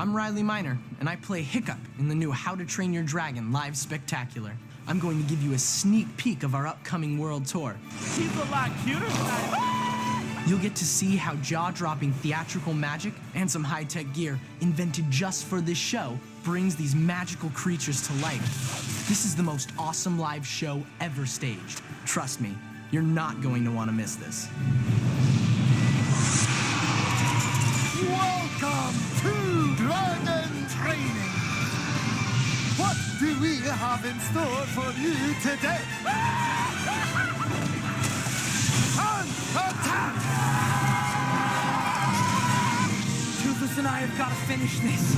I'm Riley Miner, and I play Hiccup in the new How to Train Your Dragon live spectacular. I'm going to give you a sneak peek of our upcoming world tour. He's a lot cuter than I... You'll get to see how jaw-dropping theatrical magic and some high-tech gear invented just for this show brings these magical creatures to life. This is the most awesome live show ever staged. Trust me, you're not going to want to miss this. Welcome to Dragon Training! What do we have in store for you today? And attack! Toothless and I have got to finish this.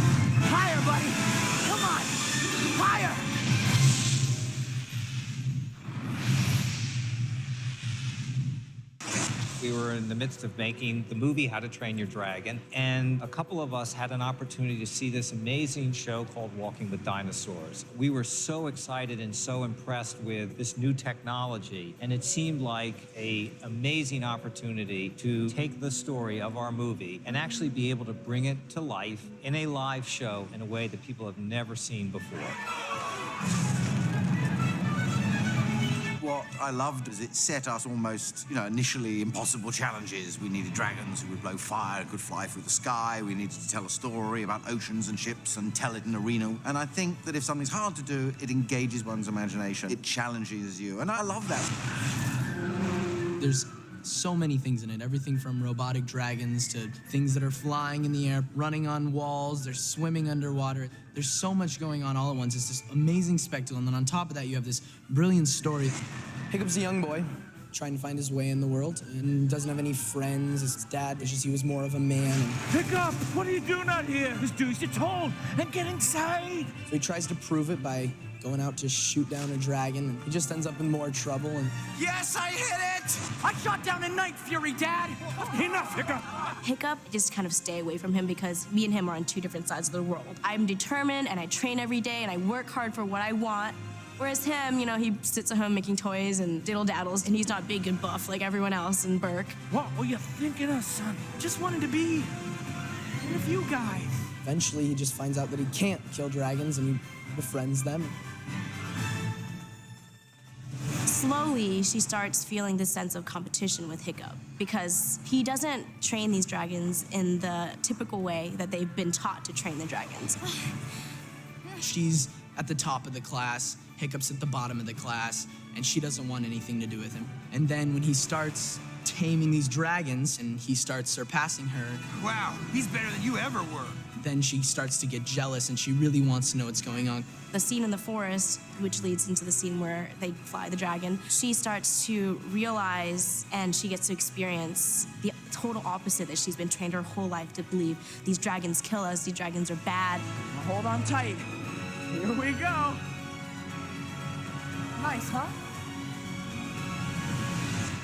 Higher, buddy! Come on! Higher! We were in the midst of making the movie How to Train Your Dragon, and a couple of us had an opportunity to see this amazing show called Walking with Dinosaurs. We were so excited and so impressed with this new technology, and it seemed like an amazing opportunity to take the story of our movie and actually be able to bring it to life in a live show in a way that people have never seen before. What I loved is it set us almost, initially impossible challenges. We needed dragons who would blow fire, could fly through the sky. We needed to tell a story about oceans and ships and tell it in a arena. And I think that if something's hard to do, it engages one's imagination. It challenges you, and I love that. There's so many things in it, everything from robotic dragons to things that are flying in the air, running on walls, they're swimming underwater. There's so much going on all at once. It's this amazing spectacle, and then on top of that, you have this brilliant story. Hiccup's a young boy trying to find his way in the world and doesn't have any friends. His dad wishes he was more of a man. Hiccup! What are you doing out here? Just do as you're told and get inside! So he tries to prove it by going out to shoot down a dragon, and he just ends up in more trouble. And Yes, I hit it! I shot down a night fury, Dad! Enough, Hiccup! Hiccup, just kind of stay away from him because me and him are on two different sides of the world. I'm determined and I train every day and I work hard for what I want. Whereas him, he sits at home making toys and diddle-daddles, and he's not big and buff like everyone else and Burke. What were you thinking of, son? Just wanted to be one of you guys. eventually he just finds out that he can't kill dragons, and he befriends them. Slowly, she starts feeling this sense of competition with Hiccup because he doesn't train these dragons in the typical way that they've been taught to train the dragons. She's at the top of the class, Hiccup's at the bottom of the class, and she doesn't want anything to do with him. And then when he starts taming these dragons and he starts surpassing her, wow, he's better than you ever were. then she starts to get jealous and she really wants to know what's going on. The scene in the forest, which leads into the scene where they fly the dragon, she starts to realize and she gets to experience the total opposite that she's been trained her whole life to believe. These dragons kill us, these dragons are bad. Now hold on tight. Here we go. Nice, huh?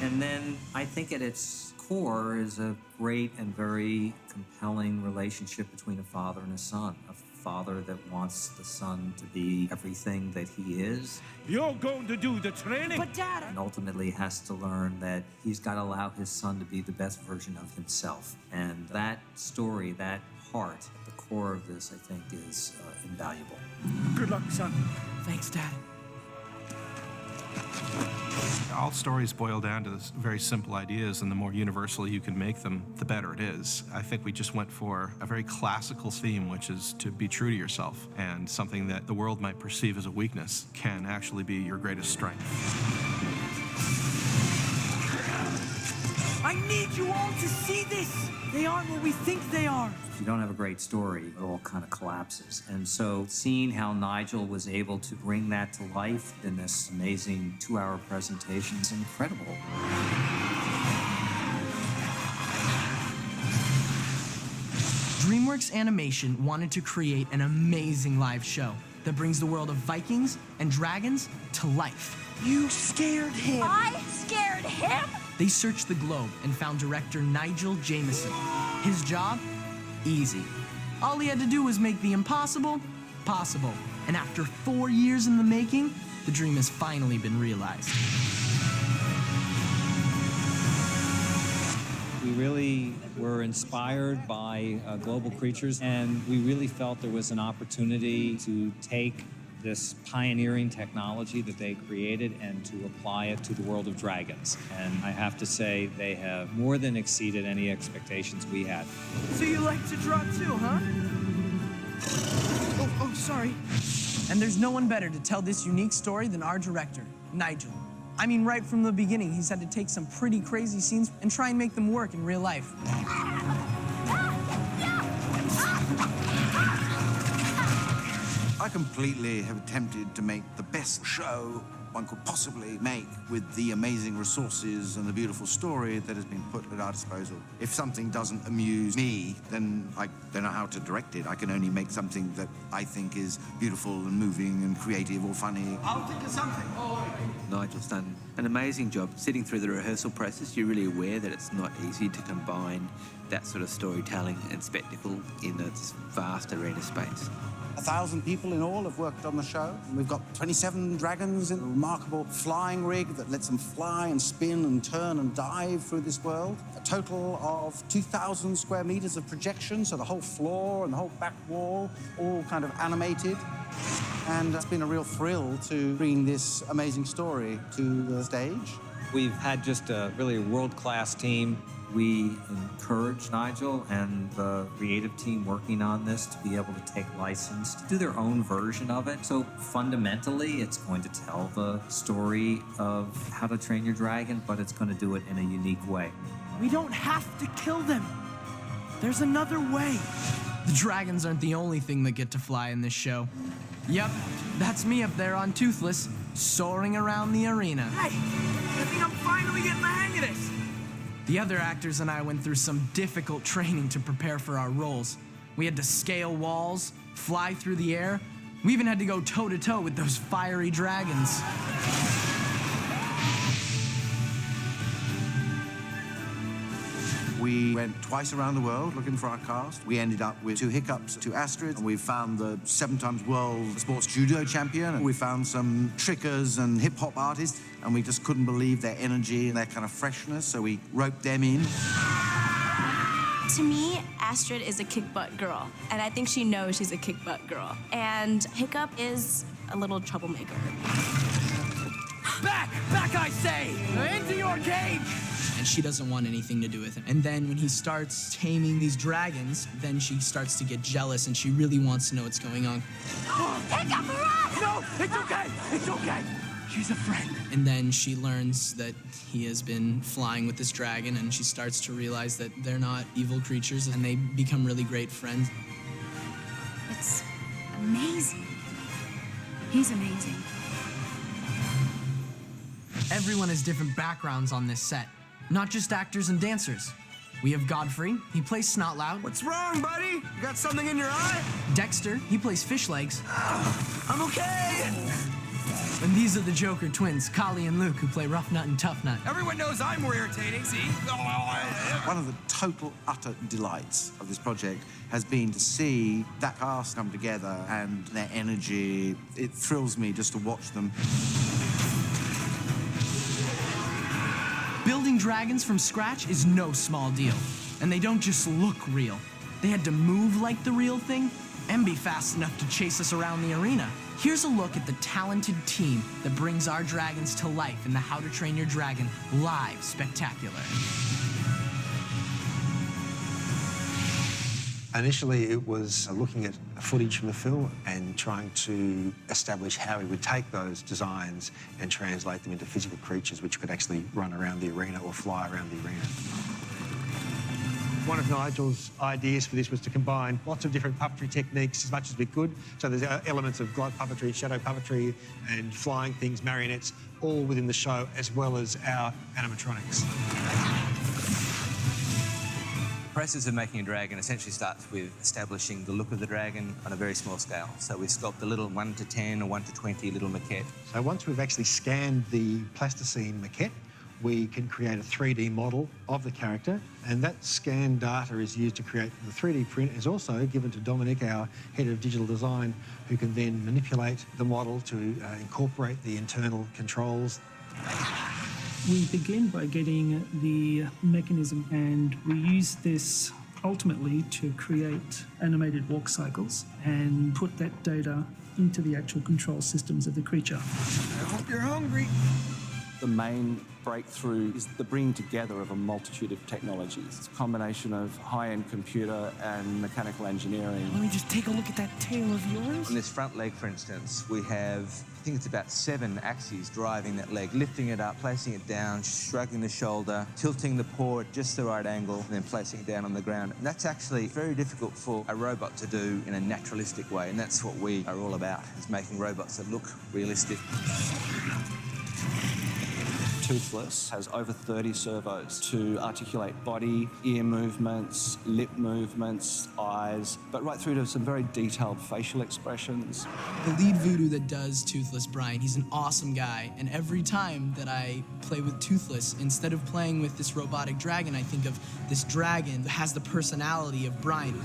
And then I think at its core is a great and very compelling relationship between a father and a son. A father that wants the son to be everything that he is. You're going to do the training. But Dad... And ultimately has to learn that he's got to allow his son to be the best version of himself. And that story, that heart at the core of this, I think, is invaluable. Good luck, son. Thanks, Dad. All stories boil down to this very simple ideas, and the more universal you can make them, the better it is. I think we just went for a very classical theme, which is to be true to yourself, and something that the world might perceive as a weakness can actually be your greatest strength. I need you all to see this. They aren't what we think they are. If you don't have a great story, it all kind of collapses. And so seeing how Nigel was able to bring that to life in this amazing 2-hour presentation is incredible. DreamWorks Animation wanted to create an amazing live show that brings the world of Vikings and dragons to life. You scared him. I scared him? They searched the globe and found director Nigel Jameson. His job? Easy. All he had to do was make the impossible possible. And after 4 years in the making, the dream has finally been realized. We really were inspired by global creatures, and we really felt there was an opportunity to take this pioneering technology that they created and to apply it to the world of dragons. And I have to say, they have more than exceeded any expectations we had. So you like to draw too, huh? Oh, sorry. And there's no one better to tell this unique story than our director, Nigel. I mean, right from the beginning, he's had to take some pretty crazy scenes and try and make them work in real life. I completely have attempted to make the best show one could possibly make with the amazing resources and the beautiful story that has been put at our disposal. If something doesn't amuse me, then I don't know how to direct it. I can only make something that I think is beautiful and moving and creative or funny. I'll think of something. Nigel's done an amazing job. Sitting through the rehearsal process, you're really aware that it's not easy to combine that sort of storytelling and spectacle in a vast arena space. 1,000 people in all have worked on the show. We've got 27 dragons in a remarkable flying rig that lets them fly and spin and turn and dive through this world. A total of 2,000 square meters of projection, so the whole floor and the whole back wall, all kind of animated. And it's been a real thrill to bring this amazing story to the stage. We've had just a really world-class team. We encourage Nigel and the creative team working on this to be able to take license, to do their own version of it. So fundamentally, it's going to tell the story of How to Train Your Dragon, but it's going to do it in a unique way. We don't have to kill them. There's another way. The dragons aren't the only thing that get to fly in this show. Yep, that's me up there on Toothless, soaring around the arena. Hey, I think I'm finally getting the hang of this. The other actors and I went through some difficult training to prepare for our roles. We had to scale walls, fly through the air. We even had to go toe-to-toe with those fiery dragons. We went twice around the world looking for our cast. We ended up with 2 hiccups, 2 Astrids, and we found the 7-time world sports judo champion, and we found some trickers and hip-hop artists, and we just couldn't believe their energy and their kind of freshness, so we roped them in. To me, Astrid is a kick-butt girl, and I think she knows she's a kick-butt girl. And Hiccup is a little troublemaker. Back! Back, I say! Into your cage! And she doesn't want anything to do with him. And then when he starts taming these dragons, then she starts to get jealous and she really wants to know what's going on. Hiccup, run! No, it's okay! It's okay! She's a friend. And then she learns that he has been flying with this dragon, and she starts to realize that they're not evil creatures, and they become really great friends. It's amazing. He's amazing. Everyone has different backgrounds on this set, not just actors and dancers. We have Godfrey, he plays Snotloud. What's wrong, buddy? You got something in your eye? Dexter, he plays Fish Legs. I'm okay! And these are the Joker twins, Kali and Luke, who play Rough Nut and Tough Nut. Everyone knows I'm more irritating, see? One of the total, utter delights of this project has been to see that cast come together and their energy. It thrills me just to watch them. Building dragons from scratch is no small deal. And they don't just look real. They had to move like the real thing and be fast enough to chase us around the arena. Here's a look at the talented team that brings our dragons to life in the How to Train Your Dragon Live Spectacular. Initially, it was looking at footage from the film and trying to establish how we would take those designs and translate them into physical creatures which could actually run around the arena or fly around the arena. One of Nigel's ideas for this was to combine lots of different puppetry techniques as much as we could. So there's elements of glove puppetry, shadow puppetry, and flying things, marionettes, all within the show, as well as our animatronics. The process of making a dragon essentially starts with establishing the look of the dragon on a very small scale. So we sculpt a little 1 to 10 or 1 to 20 little maquette. So once we've actually scanned the plasticine maquette, we can create a 3D model of the character, and that scanned data is used to create the 3D print. Is also given to Dominic, our head of digital design, who can then manipulate the model to incorporate the internal controls. We begin by getting the mechanism, and we use this ultimately to create animated walk cycles and put that data into the actual control systems of the creature. I hope you're hungry. The main breakthrough is the bringing together of a multitude of technologies. It's a combination of high-end computer and mechanical engineering. Let me just take a look at that tail of yours. On this front leg, for instance, we have, I think it's about 7 axes driving that leg, lifting it up, placing it down, shrugging the shoulder, tilting the paw at just the right angle, and then placing it down on the ground. And that's actually very difficult for a robot to do in a naturalistic way, and that's what we are all about, is making robots that look realistic. Toothless has over 30 servos to articulate body, ear movements, lip movements, eyes, but right through to some very detailed facial expressions. The lead voodoo that does Toothless, Brian, he's an awesome guy, and every time that I play with Toothless, instead of playing with this robotic dragon, I think of this dragon that has the personality of Brian.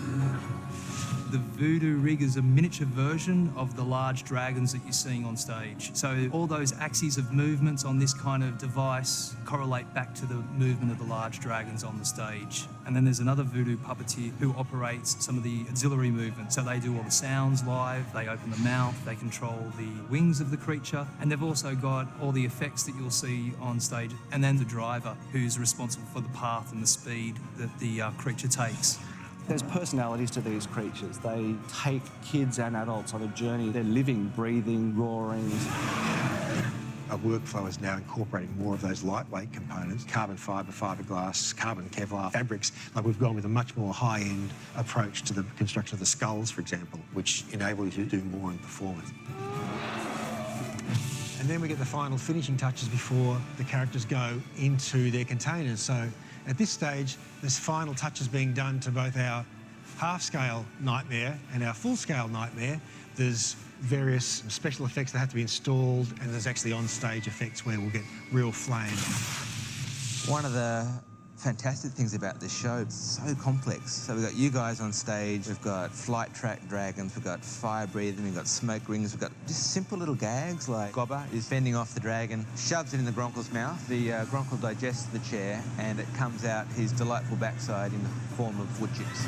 The voodoo rig is a miniature version of the large dragons that you're seeing on stage. So all those axes of movements on this kind of device correlate back to the movement of the large dragons on the stage. And then there's another voodoo puppeteer who operates some of the auxiliary movements. So they do all the sounds live, they open the mouth, they control the wings of the creature, and they've also got all the effects that you'll see on stage. And then the driver, who's responsible for the path and the speed that the creature takes. There's personalities to these creatures. They take kids and adults on a journey. They're living, breathing, roaring. Our workflow is now incorporating more of those lightweight components, carbon fibre, fiberglass, carbon Kevlar fabrics. Like we've gone with a much more high-end approach to the construction of the skulls, for example, which enable you to do more in performance. And then we get the final finishing touches before the characters go into their containers. So at this stage, there's final touches being done to both our half-scale nightmare and our full-scale nightmare. There's various special effects that have to be installed, and there's actually on-stage effects where we'll get real flame. One of the fantastic things about this show, it's so complex. So we've got you guys on stage, we've got flight track dragons, we've got fire breathing, we've got smoke rings, we've got just simple little gags like Gobber is fending off the dragon, shoves it in the Gronkle's mouth, the Gronkle digests the chair, and it comes out his delightful backside in the form of wood chips.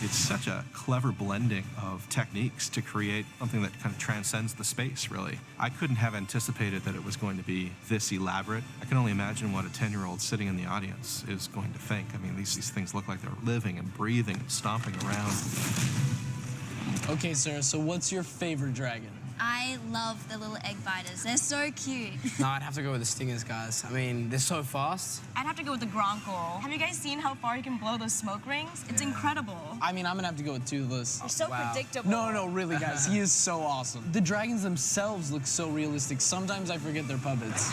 It's such a clever blending of techniques to create something that kind of transcends the space, really. I couldn't have anticipated that it was going to be this elaborate. I can only imagine what a 10-year-old sitting in the audience is going to think. I mean, these things look like they're living and breathing and stomping around. Okay, Sarah, so what's your favorite dragon? I love the little egg biters. They're so cute. No, I'd have to go with the stingers, guys. I mean, they're so fast. I'd have to go with the Gronkle. Have you guys seen how far he can blow those smoke rings? It's incredible. I mean, I'm gonna have to go with Toothless. You're so predictable. No, really, guys. He is so awesome. The dragons themselves look so realistic. Sometimes I forget they're puppets.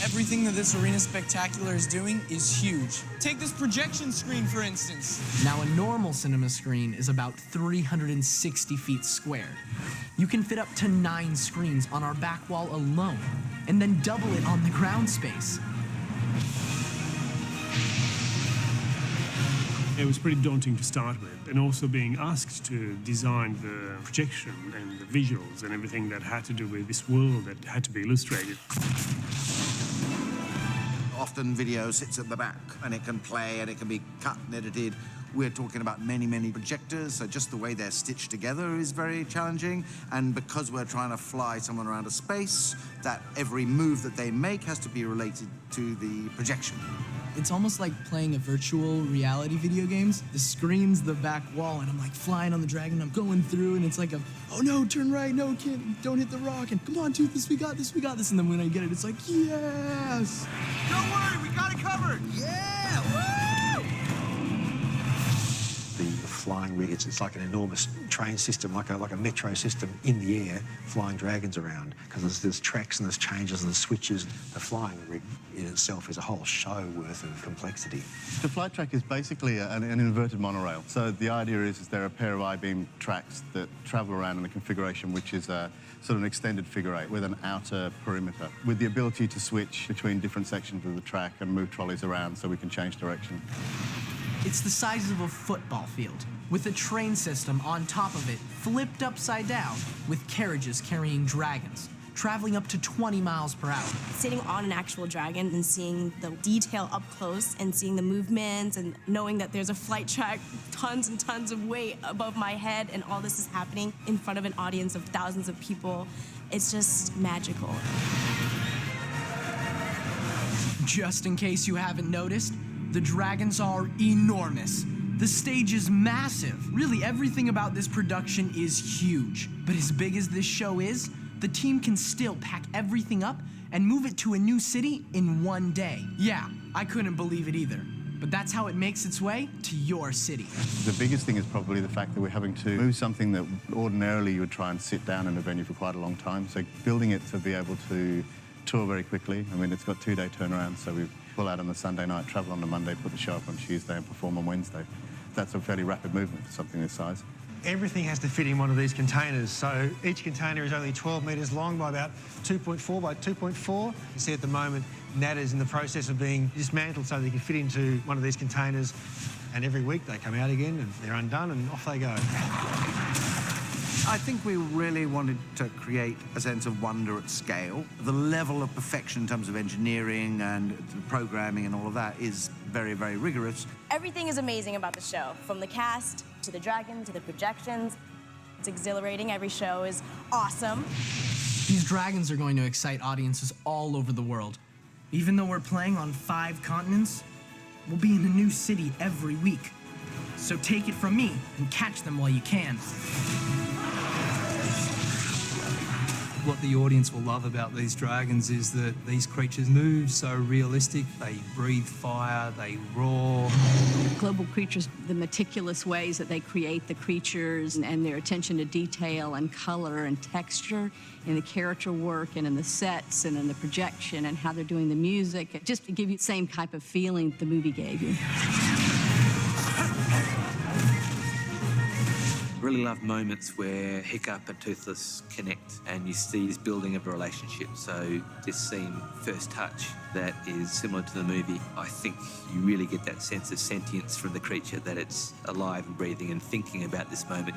Everything that this arena spectacular is doing is huge. Take this projection screen, for instance. Now, a normal cinema screen is about 360 feet squared. You can fit up to 9 screens on our back wall alone, and then double it on the ground space. It was pretty daunting to start with, and also being asked to design the projection and the visuals and everything that had to do with this world that had to be illustrated. Often video sits at the back and it can play and it can be cut and edited. We're talking about many, many projectors, so just the way they're stitched together is very challenging. And because we're trying to fly someone around a space, that every move that they make has to be related to the projection. It's almost like playing a virtual reality video games. The screen's the back wall, and I'm like flying on the dragon. I'm going through, and it's like oh no, turn right, no, kid, don't hit the rock, and come on, Toothless, we got this, we got this. And then when I get it, it's like, yes! Don't worry, we got it covered! Yeah! Woo! The flying rig, it's like an enormous train system, like a metro system in the air, flying dragons around, because there's tracks and there's changes and there's switches. The flying rig in itself is a whole show worth of complexity. The flight track is basically an inverted monorail. So the idea is there are a pair of I-beam tracks that travel around in a configuration which is a sort of an extended figure eight with an outer perimeter, with the ability to switch between different sections of the track and move trolleys around so we can change direction. It's the size of a football field, with a train system on top of it, flipped upside down, with carriages carrying dragons, traveling up to 20 miles per hour. Sitting on an actual dragon and seeing the detail up close and seeing the movements and knowing that there's a flight track, tons and tons of weight above my head, and all this is happening in front of an audience of thousands of people, it's just magical. Just in case you haven't noticed, the dragons are enormous. The stage is massive. Really, everything about this production is huge. But as big as this show is, the team can still pack everything up and move it to a new city in one day. Yeah, I couldn't believe it either. But that's how it makes its way to your city. The biggest thing is probably the fact that we're having to move something that ordinarily you would try and sit down in a venue for quite a long time. So building it to be able to tour very quickly. I mean, it's got 2-day turnaround, so we pull out on the Sunday night, travel on the Monday, put the show up on Tuesday and perform on Wednesday. That's a fairly rapid movement for something this size. Everything has to fit in one of these containers, so each container is only 12 metres long by about 2.4 by 2.4. You see at the moment, Nada's in the process of being dismantled so they can fit into one of these containers, and every week they come out again and they're undone and off they go. I think we really wanted to create a sense of wonder at scale. The level of perfection in terms of engineering and programming and all of that is very, very rigorous. Everything is amazing about the show, from the cast to the dragon to the projections. It's exhilarating. Every show is awesome. These dragons are going to excite audiences all over the world. Even though we're playing on 5 continents, we'll be in a new city every week. So take it from me and catch them while you can. What the audience will love about these dragons is that these creatures move so realistic. They breathe fire, they roar. Global creatures, the meticulous ways that they create the creatures and their attention to detail and color and texture in the character work and in the sets and in the projection and how they're doing the music, just to give you the same type of feeling the movie gave you. Really love moments where Hiccup and Toothless connect and you see this building of a relationship. So this scene, First Touch, that is similar to the movie, I think you really get that sense of sentience from the creature, that it's alive and breathing and thinking about this moment.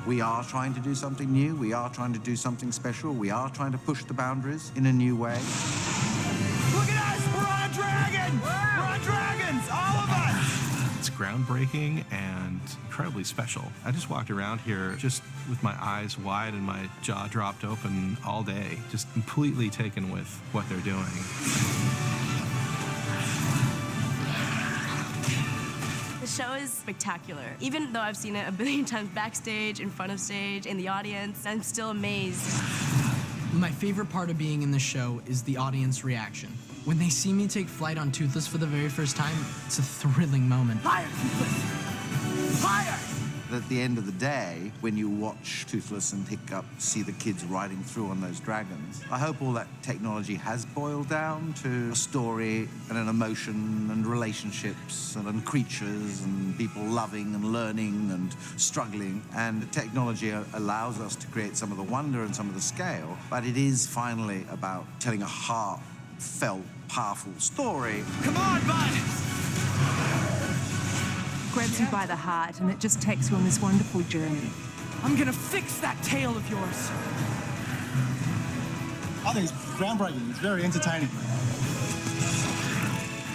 We are trying to do something new. We are trying to do something special. We are trying to push the boundaries in a new way. Look at us! We're on a dragon! We're on dragons! All of us! It's groundbreaking and incredibly special. I just walked around here just with my eyes wide and my jaw dropped open all day, just completely taken with what they're doing. The show is spectacular. Even though I've seen it a billion times backstage, in front of stage, in the audience, I'm still amazed. My favorite part of being in the show is the audience reaction. When they see me take flight on Toothless for the very first time, it's a thrilling moment. Fire, Toothless! Fire! At the end of the day, when you watch Toothless and Hiccup see the kids riding through on those dragons, I hope all that technology has boiled down to a story and an emotion and relationships and creatures and people loving and learning and struggling. And technology allows us to create some of the wonder and some of the scale, but it is finally about telling a heartfelt, powerful story. Come on, bud! Grabs you by the heart and it just takes you on this wonderful journey. I'm gonna fix that tail of yours. I think it's groundbreaking. It's very entertaining.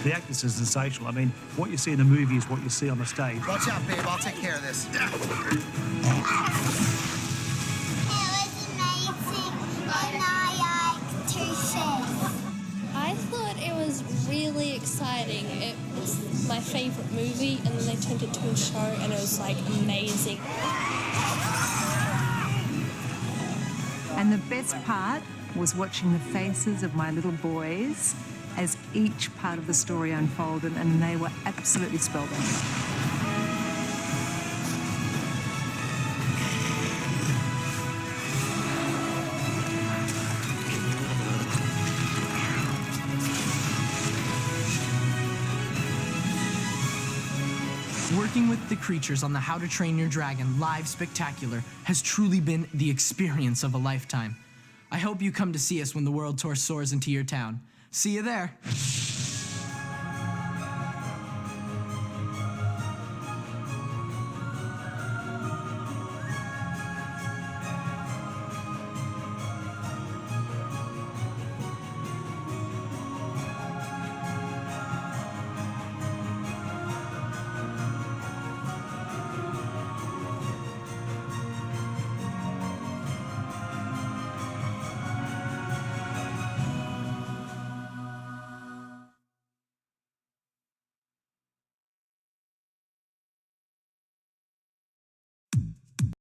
The actors are sensational. I mean, what you see in the movie is what you see on the stage. Watch out, babe. I'll take care of this. I thought it was really exciting. It was my favorite movie, and then they turned it to a show, and it was like amazing. And the best part was watching the faces of my little boys as each part of the story unfolded, and they were absolutely spellbound. Working with the creatures on the How to Train Your Dragon live spectacular has truly been the experience of a lifetime. I hope you come to see us when the World Tour soars into your town. See you there.